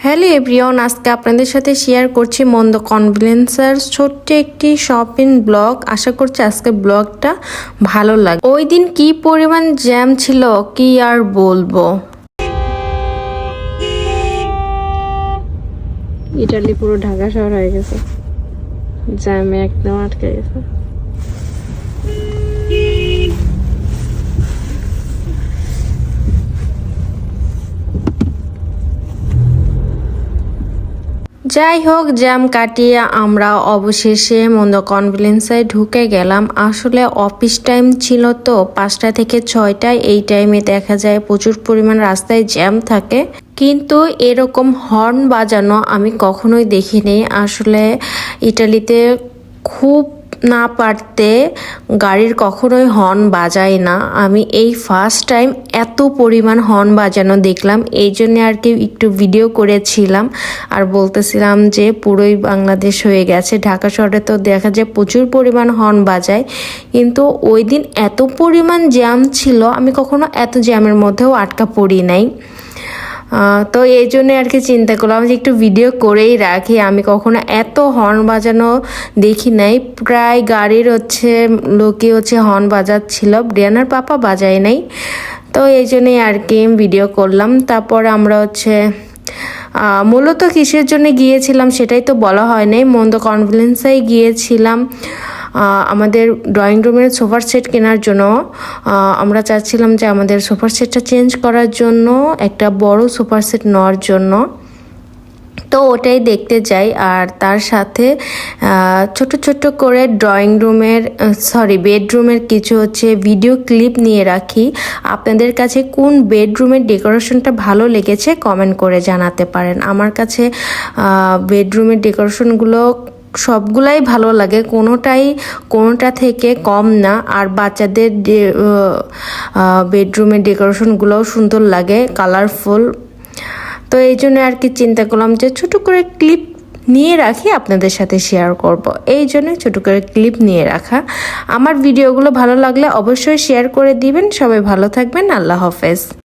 Hello everyone, আজকে আপনাদের সাথে শেয়ার করছি মন্দ কনভিলেন্সার ছোট্ট একটি শপিং ব্লগ। আশা করছি আজকে ব্লগটা ভালো লাগে। ওই দিন কি পরিমাণ জ্যাম ছিল কি আর বলবো। ইটালি পুরো ঢাকা শহর হয়ে গেছে, জ্যামে একদম আটকে গেছে। যাই হোক, জ্যাম কাটিয়ে আমরা অবশেষে মন্দ কনভিলেন্সে ঢুকে গেলাম। আসলে অফিস টাইম ছিল তো 5টা থেকে 6টায়। এই টাইমে দেখা যায় প্রচুর পরিমাণ রাস্তায় জ্যাম থাকে, কিন্তু এরকম হর্ন বাজানো আমি কখনোই দেখিনি। আসলে ইটালিতে খুব না পারতে গাড়ির কখনোই হর্ন বাজায় না। আমি এই ফার্স্ট টাইম এত পরিমাণ হর্ন বাজানো দেখলাম, এই জন্য আর কি একটু ভিডিও করেছিলাম আর বলতেছিলাম যে পুরোই বাংলাদেশ হয়ে গেছে। ঢাকা শহরে তো দেখা যায় প্রচুর পরিমাণ হর্ন বাজায়, কিন্তু ওই দিন এত পরিমাণ জ্যাম ছিল, আমি কখনো এত জ্যামের মধ্যেও আটকা পড়ি নাই। তো এই জন্য আর কি চিন্তা করলাম যে একটু ভিডিও করেই রাখি। আমি কখনো এত হর্ন বাজানো দেখি নাই। প্রায় গাড়ির লোকে হর্ন বাজাচ্ছিল, ব্রিয়ানার পাপা বাজায় নাই। তো এই জন্যই আর কি ভিডিও করলাম। তারপর আমরা মূলত কিসের জন্য গিয়েছিলাম সেটাই তো বলা হয় নাই। মন্দ কনভিলেন্সেই গিয়েছিলাম আমাদের ড্রয়িং রুমের সোফার সেট কেনার জন্য। আমরা চাচ্ছিলাম যে আমাদের সোফার সেটটা চেঞ্জ করার জন্য, একটা বড় সোফার সেট নেওয়ার জন্য। তো ওটাই দেখতে যাই, আর তার সাথে ছোট ছোট করে বেডরুমের কিছু ভিডিও ক্লিপ নিয়ে রাখি। আপনাদের কাছে কোন বেডরুমের ডেকোরেশনটা ভালো লেগেছে কমেন্ট করে জানাতে পারেন। আমার কাছে বেডরুমের ডেকোরেশনগুলো সবগুলাই ভালো লাগে, কোনোটা থেকে কম না। আর বাচ্চাদের বেডরুমের ডেকোরেশনগুলোও সুন্দর লাগে, কালারফুল। তো এই জন্য আর কি চিন্তা করলাম যে ছোট করে ক্লিপ নিয়ে রাখি, আপনাদের সাথে শেয়ার করব। এই জন্য ছোট করে ক্লিপ নিয়ে রাখা। আমার ভিডিওগুলো ভালো লাগলে অবশ্যই শেয়ার করে দিবেন। সবাই ভালো থাকবেন। আল্লাহ হাফেজ।